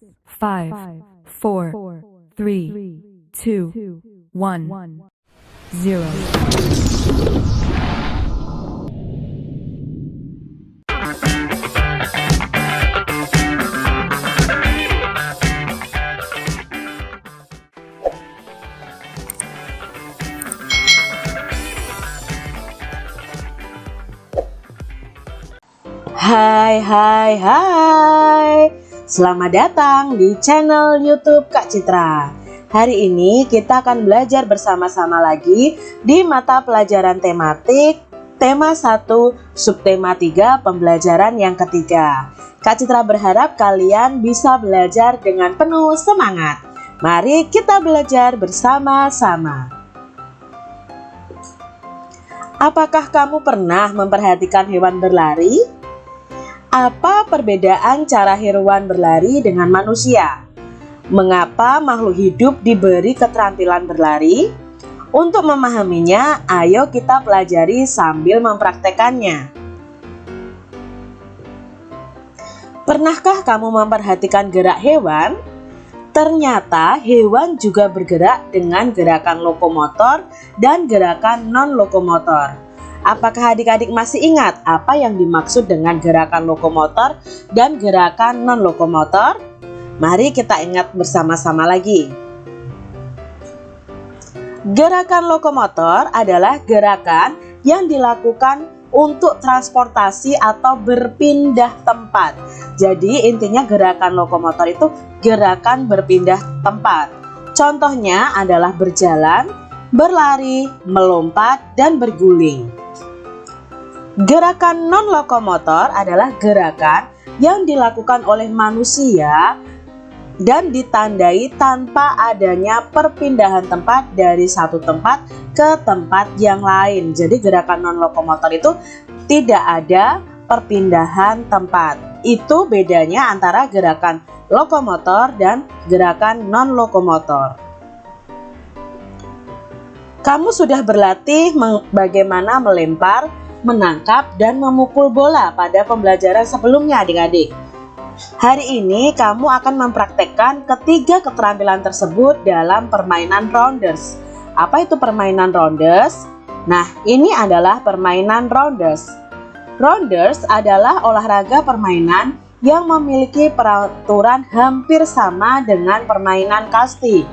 5, 4, 3, 2, 1, 0. Hai. Selamat datang di channel YouTube Kak Citra. Hari ini kita akan belajar bersama-sama lagi di mata pelajaran tematik tema 1 subtema 3 pembelajaran yang ketiga. Kak Citra berharap kalian bisa belajar dengan penuh semangat. Mari kita belajar bersama-sama. Apakah kamu pernah memperhatikan hewan berlari? Apa perbedaan cara hewan berlari dengan manusia? Mengapa makhluk hidup diberi keterampilan berlari? Untuk memahaminya, ayo kita pelajari sambil mempraktekannya. Pernahkah kamu memperhatikan gerak hewan? Ternyata hewan juga bergerak dengan gerakan lokomotor dan gerakan non-lokomotor. Apakah adik-adik masih ingat apa yang dimaksud dengan gerakan lokomotor dan gerakan non-lokomotor? Mari kita ingat bersama-sama lagi. Gerakan lokomotor adalah gerakan yang dilakukan untuk transportasi atau berpindah tempat. Jadi intinya gerakan lokomotor itu gerakan berpindah tempat. Contohnya adalah berjalan, berlari, melompat, dan berguling. Gerakan non-lokomotor adalah gerakan yang dilakukan oleh manusia dan ditandai tanpa adanya perpindahan tempat dari satu tempat ke tempat yang lain. Jadi gerakan non-lokomotor itu tidak ada perpindahan tempat. Itu bedanya antara gerakan lokomotor dan gerakan non-lokomotor. Kamu sudah berlatih bagaimana melempar, menangkap, dan memukul bola pada pembelajaran sebelumnya adik-adik. Hari ini kamu akan mempraktekkan ketiga keterampilan tersebut dalam permainan rounders. Apa itu permainan rounders? Nah, ini adalah permainan rounders. Rounders adalah olahraga permainan yang memiliki peraturan hampir sama dengan permainan kasti.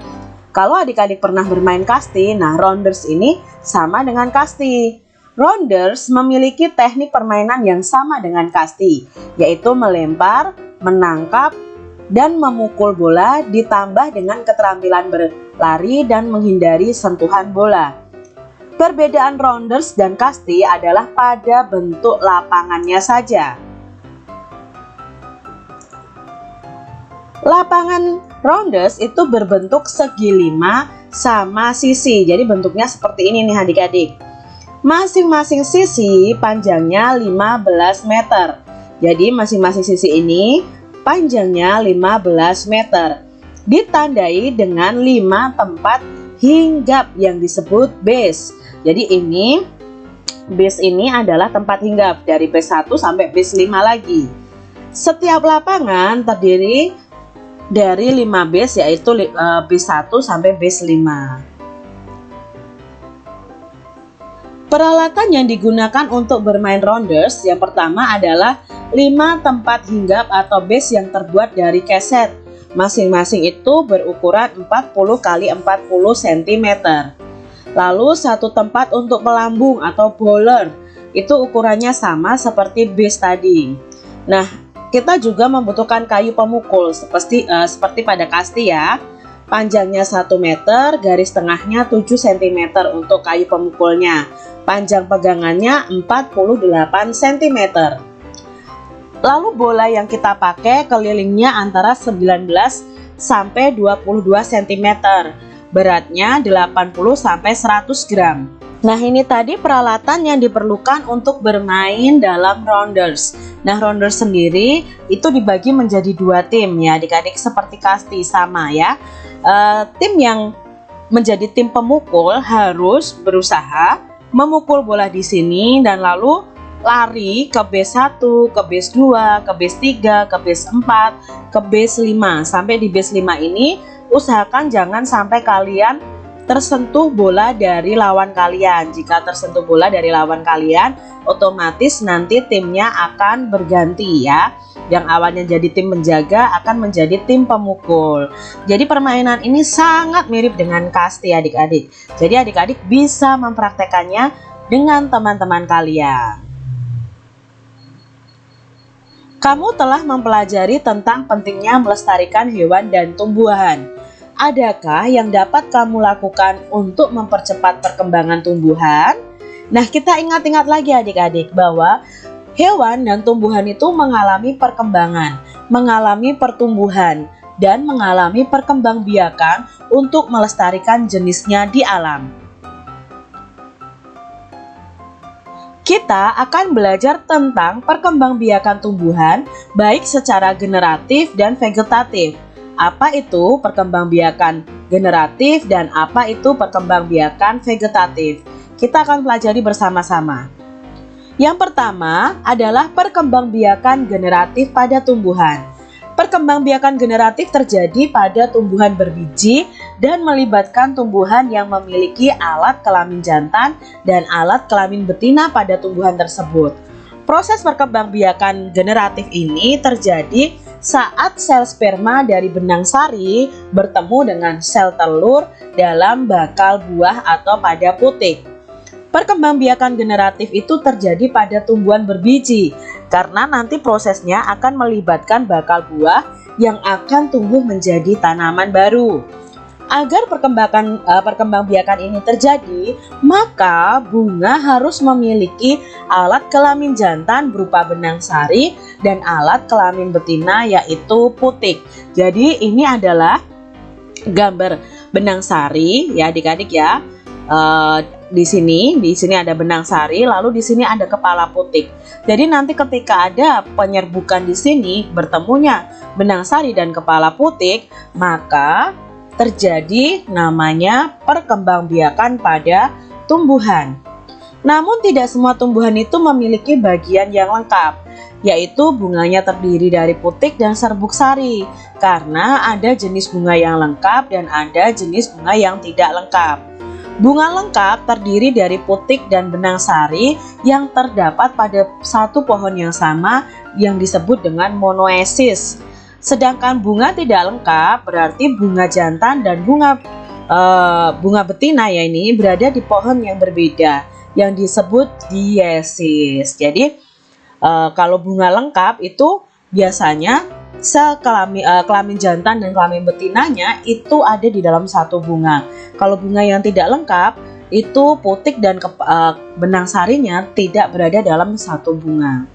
Kalau adik-adik pernah bermain kasti, nah rounders ini sama dengan kasti. Rounders memiliki teknik permainan yang sama dengan kasti, yaitu melempar, menangkap, dan memukul bola ditambah dengan keterampilan berlari dan menghindari sentuhan bola. Perbedaan rounders dan kasti adalah pada bentuk lapangannya saja. Lapangan rounders itu berbentuk segi 5 sama sisi, jadi bentuknya seperti ini nih adik-adik. Masing-masing sisi panjangnya 15 meter. Jadi masing-masing sisi ini panjangnya 15 meter. Ditandai dengan 5 tempat hinggap yang disebut base. Jadi ini base ini adalah tempat hinggap dari base 1 sampai base 5 lagi. Setiap lapangan terdiri dari 5 base, yaitu base 1 sampai base 5. Peralatan yang digunakan untuk bermain rounders yang pertama adalah 5 tempat hinggap atau base yang terbuat dari keset. Masing-masing itu berukuran 40 x 40 cm. Lalu satu tempat untuk pelambung atau bowler, itu ukurannya sama seperti base tadi. Nah, kita juga membutuhkan kayu pemukul seperti pada kasti ya. Panjangnya 1 meter, garis tengahnya 7 cm untuk kayu pemukulnya. Panjang pegangannya 48 cm. Lalu bola yang kita pakai kelilingnya antara 19 sampai 22 cm. Beratnya 80 sampai 100 gram. Nah, ini tadi peralatan yang diperlukan untuk bermain dalam rounders. Nah, rounders sendiri itu dibagi menjadi 2 tim ya adik-adik, seperti kasti sama ya. Tim yang menjadi tim pemukul harus berusaha memukul bola di sini dan lalu lari ke base 1, ke base 2, ke base 3, ke base 4, ke base 5. Sampai di base 5 ini usahakan jangan sampai kalian tersentuh bola dari lawan kalian. Jika tersentuh bola dari lawan kalian, otomatis nanti timnya akan berganti ya. Yang awalnya jadi tim menjaga akan menjadi tim pemukul. Jadi permainan ini sangat mirip dengan kasti adik-adik. Jadi adik-adik bisa mempraktekannya dengan teman-teman kalian. Kamu telah mempelajari tentang pentingnya melestarikan hewan dan tumbuhan. Adakah yang dapat kamu lakukan untuk mempercepat perkembangan tumbuhan? Nah, kita ingat-ingat lagi adik-adik bahwa hewan dan tumbuhan itu mengalami perkembangan, mengalami pertumbuhan, dan mengalami perkembangbiakan untuk melestarikan jenisnya di alam. Kita akan belajar tentang perkembangbiakan tumbuhan baik secara generatif dan vegetatif. Apa itu perkembangbiakan generatif dan apa itu perkembangbiakan vegetatif? Kita akan pelajari bersama-sama. Yang pertama adalah perkembangbiakan generatif pada tumbuhan. Perkembangbiakan generatif terjadi pada tumbuhan berbiji dan melibatkan tumbuhan yang memiliki alat kelamin jantan dan alat kelamin betina pada tumbuhan tersebut. Proses perkembangbiakan generatif ini terjadi saat sel sperma dari benang sari bertemu dengan sel telur dalam bakal buah atau pada putik. Perkembangbiakan generatif itu terjadi pada tumbuhan berbiji karena nanti prosesnya akan melibatkan bakal buah yang akan tumbuh menjadi tanaman baru. Agar perkembangbiakan ini terjadi, maka bunga harus memiliki alat kelamin jantan berupa benang sari dan alat kelamin betina yaitu putik. Jadi ini adalah gambar benang sari ya adik-adik ya. Di sini ada benang sari, lalu di sini ada kepala putik. Jadi nanti ketika ada penyerbukan di sini bertemunya benang sari dan kepala putik, maka terjadi namanya perkembangbiakan pada tumbuhan. Namun tidak semua tumbuhan itu memiliki bagian yang lengkap, yaitu bunganya terdiri dari putik dan serbuk sari, karena ada jenis bunga yang lengkap dan ada jenis bunga yang tidak lengkap. Bunga lengkap terdiri dari putik dan benang sari yang terdapat pada satu pohon yang sama yang disebut dengan monoesis. Sedangkan bunga tidak lengkap berarti bunga jantan dan bunga betina ya ini berada di pohon yang berbeda yang disebut diesis. Jadi kalau bunga lengkap itu biasanya sel kelamin jantan dan kelamin betinanya itu ada di dalam satu bunga. Kalau bunga yang tidak lengkap itu putik dan benang sarinya tidak berada dalam satu bunga.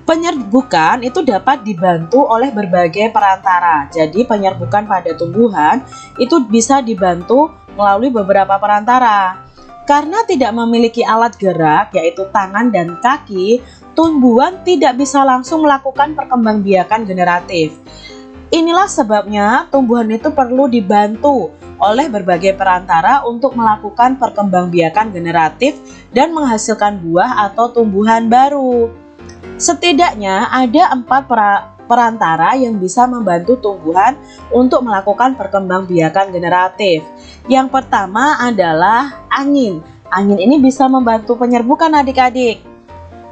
Penyerbukan itu dapat dibantu oleh berbagai perantara. Jadi penyerbukan pada tumbuhan itu bisa dibantu melalui beberapa perantara. Karena tidak memiliki alat gerak yaitu tangan dan kaki, tumbuhan tidak bisa langsung melakukan perkembangbiakan generatif. Inilah sebabnya tumbuhan itu perlu dibantu oleh berbagai perantara untuk melakukan perkembangbiakan generatif dan menghasilkan buah atau tumbuhan baru. Setidaknya ada 4 perantara yang bisa membantu tumbuhan untuk melakukan perkembangbiakan generatif. Yang pertama adalah angin. Angin ini bisa membantu penyerbukan adik-adik.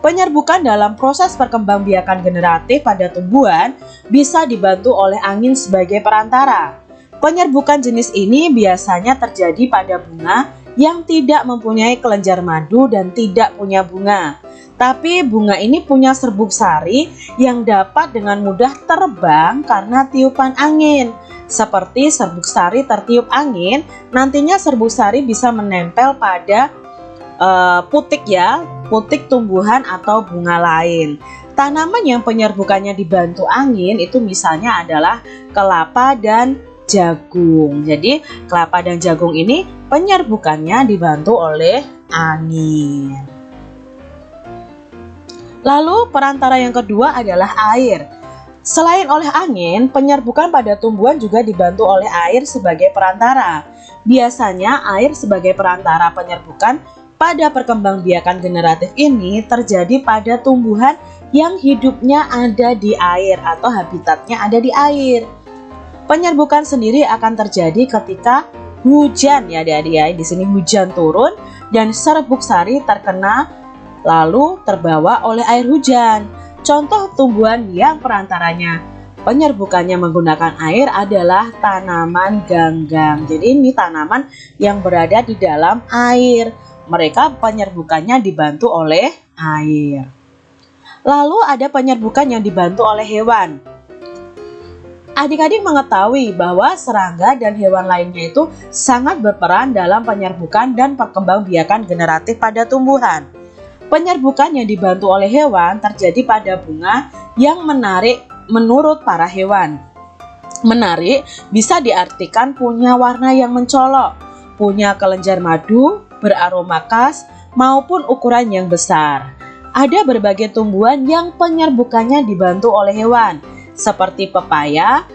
Penyerbukan dalam proses perkembangbiakan generatif pada tumbuhan bisa dibantu oleh angin sebagai perantara. Penyerbukan jenis ini biasanya terjadi pada bunga yang tidak mempunyai kelenjar madu dan tidak punya bunga. Tapi bunga ini punya serbuk sari yang dapat dengan mudah terbang karena tiupan angin. Seperti serbuk sari tertiup angin, nantinya serbuk sari bisa menempel pada putik ya, putik tumbuhan atau bunga lain. Tanaman yang penyerbukannya dibantu angin itu misalnya adalah kelapa dan jagung. Jadi kelapa dan jagung ini penyerbukannya dibantu oleh angin. Lalu perantara yang kedua adalah air. Selain oleh angin, penyerbukan pada tumbuhan juga dibantu oleh air sebagai perantara. Biasanya air sebagai perantara penyerbukan pada perkembangbiakan generatif ini terjadi pada tumbuhan yang hidupnya ada di air atau habitatnya ada di air. Penyerbukan sendiri akan terjadi ketika hujan ya adik-adik ya. Di sini hujan turun dan serbuk sari terkena lalu terbawa oleh air hujan. Contoh tumbuhan yang perantaranya penyerbukannya menggunakan air adalah tanaman ganggang. Jadi ini tanaman yang berada di dalam air. Mereka penyerbukannya dibantu oleh air. Lalu ada penyerbukan yang dibantu oleh hewan. Adik-adik mengetahui bahwa serangga dan hewan lainnya itu sangat berperan dalam penyerbukan dan perkembangbiakan generatif pada tumbuhan. Penyerbukan yang dibantu oleh hewan terjadi pada bunga yang menarik menurut para hewan. Menarik bisa diartikan punya warna yang mencolok, punya kelenjar madu, beraroma khas, maupun ukuran yang besar. Ada berbagai tumbuhan yang penyerbukannya dibantu oleh hewan, seperti pepaya,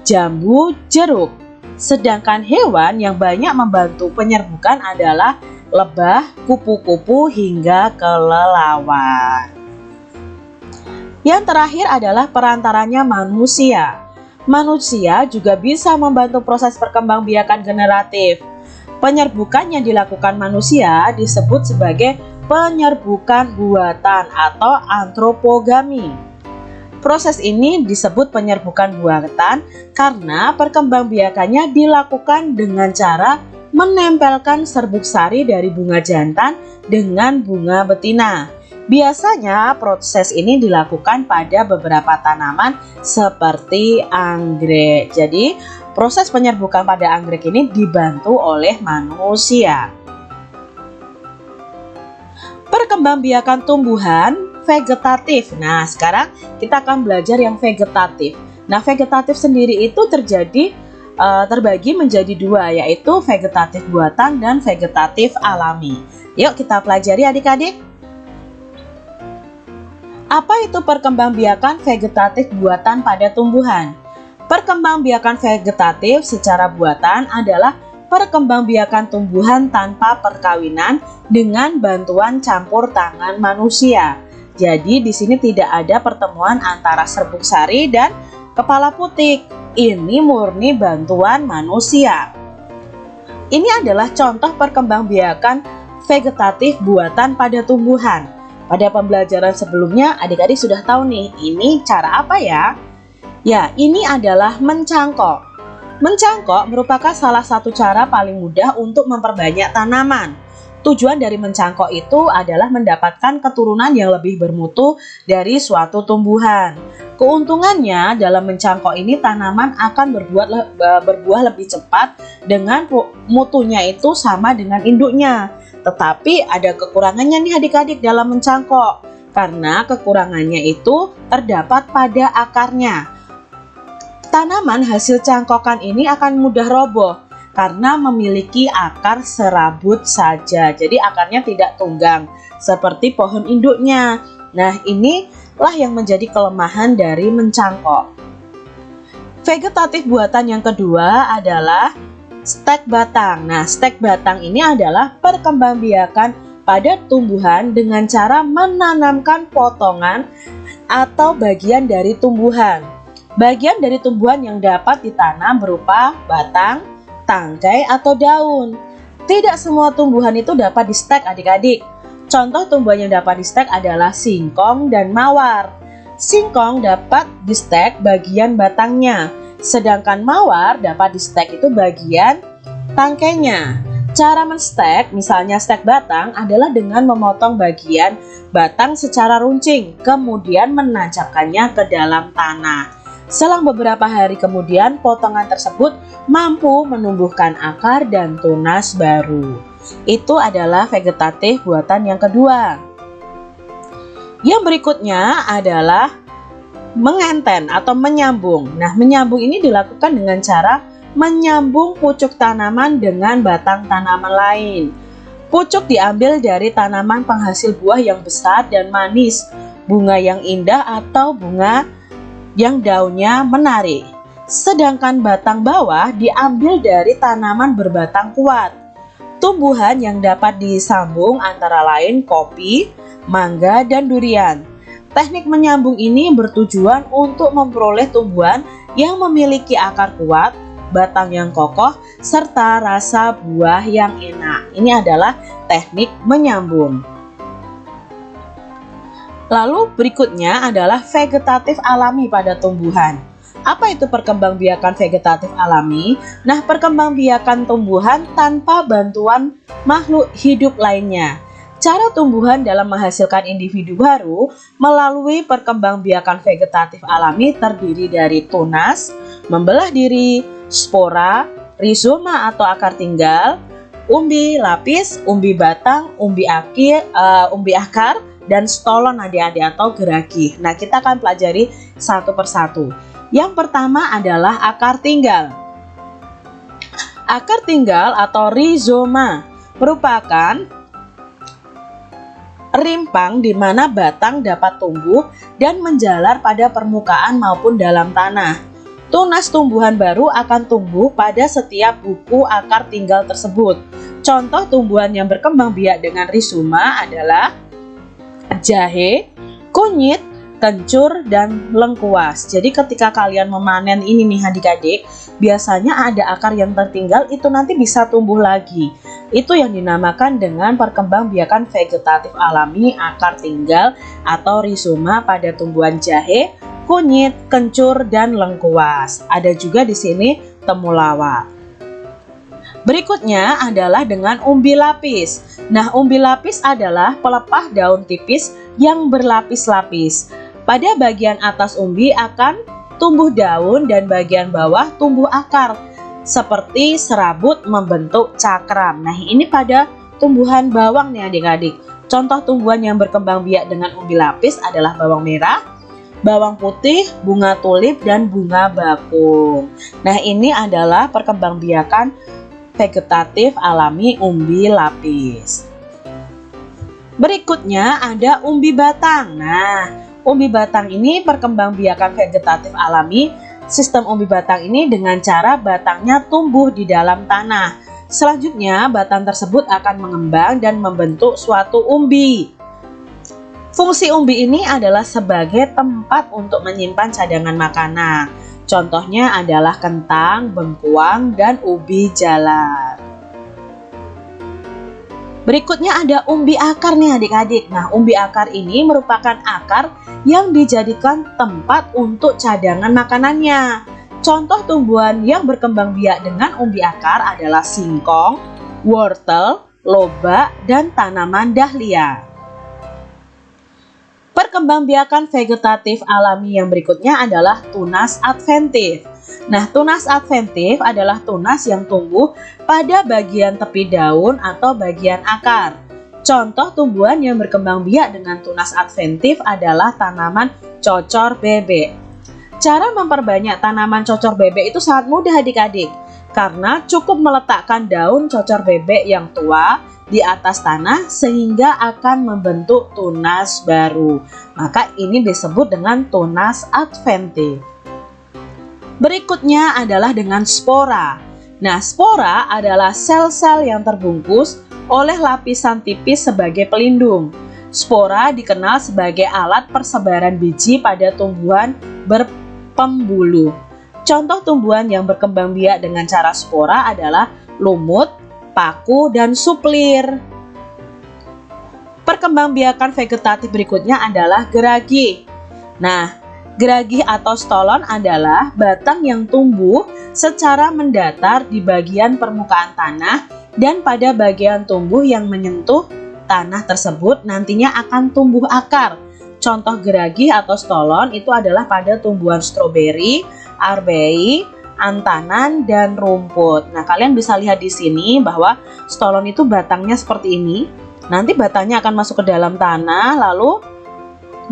jambu, jeruk. Sedangkan hewan yang banyak membantu penyerbukan adalah lebah, kupu-kupu, hingga kelelawar. Yang terakhir adalah perantaranya manusia. Manusia juga bisa membantu proses perkembangbiakan generatif. Penyerbukan yang dilakukan manusia disebut sebagai penyerbukan buatan atau antropogami. Proses ini disebut penyerbukan buatan karena perkembangbiakannya dilakukan dengan cara menempelkan serbuk sari dari bunga jantan dengan bunga betina. Biasanya proses ini dilakukan pada beberapa tanaman seperti anggrek. Jadi proses penyerbukan pada anggrek ini dibantu oleh manusia. Perkembangbiakan tumbuhan vegetatif. Nah, sekarang kita akan belajar yang vegetatif. Nah, vegetatif sendiri itu terbagi menjadi dua, yaitu vegetatif buatan dan vegetatif alami. Yuk kita pelajari adik-adik. Apa itu perkembangbiakan vegetatif buatan pada tumbuhan? Perkembangbiakan vegetatif secara buatan adalah perkembangbiakan tumbuhan tanpa perkawinan dengan bantuan campur tangan manusia. Jadi di sini tidak ada pertemuan antara serbuk sari dan kepala putik. Ini murni bantuan manusia. Ini adalah contoh perkembangbiakan vegetatif buatan pada tumbuhan. Pada pembelajaran sebelumnya adik-adik sudah tahu nih, ini cara apa ya? Ya, ini adalah mencangkok. Mencangkok merupakan salah satu cara paling mudah untuk memperbanyak tanaman. Tujuan dari mencangkok itu adalah mendapatkan keturunan yang lebih bermutu dari suatu tumbuhan. Keuntungannya dalam mencangkok ini tanaman akan berbuah lebih cepat dengan mutunya itu sama dengan induknya. Tetapi ada kekurangannya nih adik-adik dalam mencangkok, karena kekurangannya itu terdapat pada akarnya. Tanaman hasil cangkokan ini akan mudah roboh karena memiliki akar serabut saja. Jadi akarnya tidak tunggang seperti pohon induknya. Nah, inilah yang menjadi kelemahan dari mencangkok. Vegetatif buatan yang kedua adalah stek batang. Nah, stek batang ini adalah perkembangbiakan pada tumbuhan dengan cara menanamkan potongan atau bagian dari tumbuhan. Bagian dari tumbuhan yang dapat ditanam berupa batang, tangkai, atau daun. Tidak semua tumbuhan itu dapat di-stek adik-adik. Contoh tumbuhan yang dapat di-stek adalah singkong dan mawar. Singkong dapat di-stek bagian batangnya, sedangkan mawar dapat di-stek itu bagian tangkainya. Cara men-stek, misalnya stek batang, adalah dengan memotong bagian batang secara runcing, kemudian menancapkannya ke dalam tanah. Selang beberapa hari kemudian, potongan tersebut mampu menumbuhkan akar dan tunas baru. Itu adalah vegetatif buatan yang kedua. Yang berikutnya adalah mengenten atau menyambung. Nah, menyambung ini dilakukan dengan cara menyambung pucuk tanaman dengan batang tanaman lain. Pucuk diambil dari tanaman penghasil buah yang besar dan manis, bunga yang indah, atau bunga yang daunnya menarik. Sedangkan batang bawah diambil dari tanaman berbatang kuat. tumbuhan yang dapat disambung antara lain kopi, mangga, dan durian. Teknik menyambung ini bertujuan untuk memperoleh tumbuhan yang memiliki akar kuat, batang yang kokoh, serta rasa buah yang enak. Ini adalah teknik menyambung. Lalu berikutnya adalah vegetatif alami pada tumbuhan. Apa itu perkembangbiakan vegetatif alami? Nah, perkembangbiakan tumbuhan tanpa bantuan makhluk hidup lainnya. Cara tumbuhan dalam menghasilkan individu baru melalui perkembangbiakan vegetatif alami terdiri dari tunas, membelah diri, spora, rizoma atau akar tinggal, umbi lapis, umbi batang, umbi akar, dan stolon adik-adik atau geragi. Nah, kita akan pelajari satu persatu. Yang pertama adalah akar tinggal. Akar tinggal atau rizoma merupakan rimpang di mana batang dapat tumbuh dan menjalar pada permukaan maupun dalam tanah. Tunas tumbuhan baru akan tumbuh pada setiap buku akar tinggal tersebut. Contoh tumbuhan yang berkembang biak dengan rizoma adalah jahe, kunyit, kencur, dan lengkuas. Jadi ketika kalian memanen ini nih adik-adik, biasanya ada akar yang tertinggal, itu nanti bisa tumbuh lagi. Itu yang dinamakan dengan perkembangbiakan vegetatif alami akar tinggal atau rizoma pada tumbuhan jahe, kunyit, kencur, dan lengkuas. Ada juga di sini temulawak. Berikutnya adalah dengan umbi lapis. Nah, umbi lapis adalah pelepah daun tipis yang berlapis-lapis. Pada bagian atas umbi akan tumbuh daun dan bagian bawah tumbuh akar seperti serabut membentuk cakram. Nah, ini pada tumbuhan bawang nih adik-adik. Contoh tumbuhan yang berkembang biak dengan umbi lapis adalah bawang merah, bawang putih, bunga tulip, dan bunga bakung. Nah, ini adalah perkembangbiakan vegetatif alami umbi lapis. Berikutnya ada umbi batang. Nah, umbi batang ini perkembangbiakan vegetatif alami. Sistem umbi batang ini dengan cara batangnya tumbuh di dalam tanah. Selanjutnya, batang tersebut akan mengembang dan membentuk suatu umbi. Fungsi umbi ini adalah sebagai tempat untuk menyimpan cadangan makanan. Contohnya adalah kentang, bengkuang, dan ubi jalar. Berikutnya ada umbi akar nih adik-adik. Nah, umbi akar ini merupakan akar yang dijadikan tempat untuk cadangan makanannya. Contoh tumbuhan yang berkembang biak dengan umbi akar adalah singkong, wortel, lobak, dan tanaman dahlia. Perkembangbiakan vegetatif alami yang berikutnya adalah tunas adventif. Nah, tunas adventif adalah tunas yang tumbuh pada bagian tepi daun atau bagian akar. Contoh tumbuhan yang berkembang biak dengan tunas adventif adalah tanaman cocor bebek. Cara memperbanyak tanaman cocor bebek itu sangat mudah adik-adik, karena cukup meletakkan daun cocor bebek yang tua di atas tanah sehingga akan membentuk tunas baru. Maka ini disebut dengan tunas adventif. Berikutnya adalah dengan spora. Nah, spora adalah sel-sel yang terbungkus oleh lapisan tipis sebagai pelindung. Spora dikenal sebagai alat persebaran biji pada tumbuhan berpembuluh. Contoh tumbuhan yang berkembang biak dengan cara spora adalah lumut, paku, dan suplir. Perkembangbiakan vegetatif berikutnya adalah geragi. Nah, geragi atau stolon adalah batang yang tumbuh secara mendatar di bagian permukaan tanah dan pada bagian tumbuh yang menyentuh tanah tersebut nantinya akan tumbuh akar. Contoh geragi atau stolon itu adalah pada tumbuhan stroberi, arbei, antanan, dan rumput. Nah, kalian bisa lihat di sini bahwa stolon itu batangnya seperti ini. Nanti batangnya akan masuk ke dalam tanah, lalu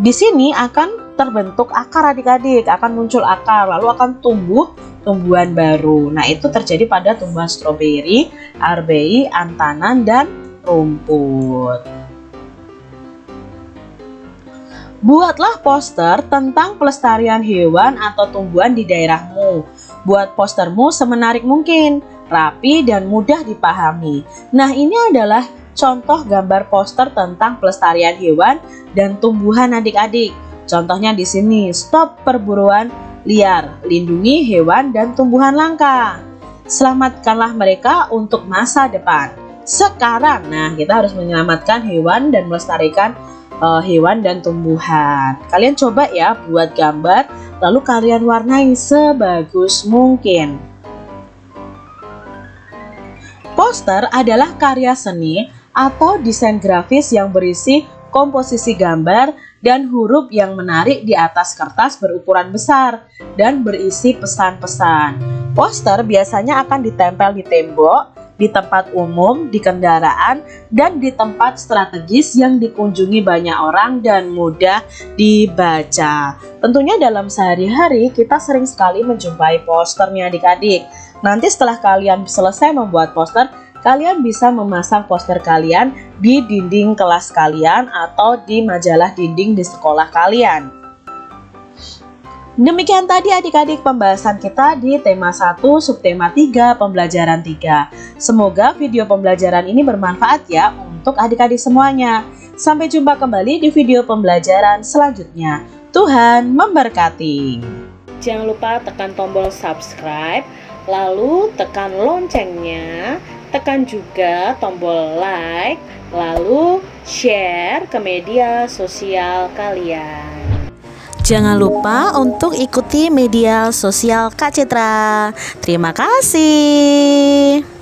di sini akan terbentuk akar adik-adik, akan muncul akar, lalu akan tumbuh tumbuhan baru. Nah, itu terjadi pada tumbuhan stroberi, arbei, antanan, dan rumput. Buatlah poster tentang pelestarian hewan atau tumbuhan di daerahmu. Buat postermu semenarik mungkin. rapi, dan mudah dipahami. Nah, ini adalah contoh gambar poster tentang pelestarian hewan dan tumbuhan adik-adik. Contohnya di sini, stop perburuan liar, lindungi hewan dan tumbuhan langka. Selamatkanlah mereka untuk masa depan. Sekarang, nah kita harus menyelamatkan hewan dan melestarikan hewan dan tumbuhan. Kalian coba ya buat gambar, lalu kalian warnai sebagus mungkin. Poster adalah karya seni atau desain grafis yang berisi komposisi gambar dan huruf yang menarik di atas kertas berukuran besar dan berisi pesan-pesan. Poster biasanya akan ditempel di tembok, di tempat umum, di kendaraan, dan di tempat strategis yang dikunjungi banyak orang dan mudah dibaca. Tentunya dalam sehari-hari kita sering sekali menjumpai poster nih adik-adik. Nanti setelah kalian selesai membuat poster, kalian bisa memasang poster kalian di dinding kelas kalian atau di majalah dinding di sekolah kalian. Demikian tadi adik-adik pembahasan kita di tema 1 subtema 3 pembelajaran 3. Semoga video pembelajaran ini bermanfaat ya untuk adik-adik semuanya. Sampai jumpa kembali di video pembelajaran selanjutnya. Tuhan memberkati. Jangan lupa tekan tombol subscribe, lalu tekan loncengnya, tekan juga tombol like, lalu share ke media sosial kalian. Jangan lupa untuk ikuti media sosial Kak Citra. Terima kasih.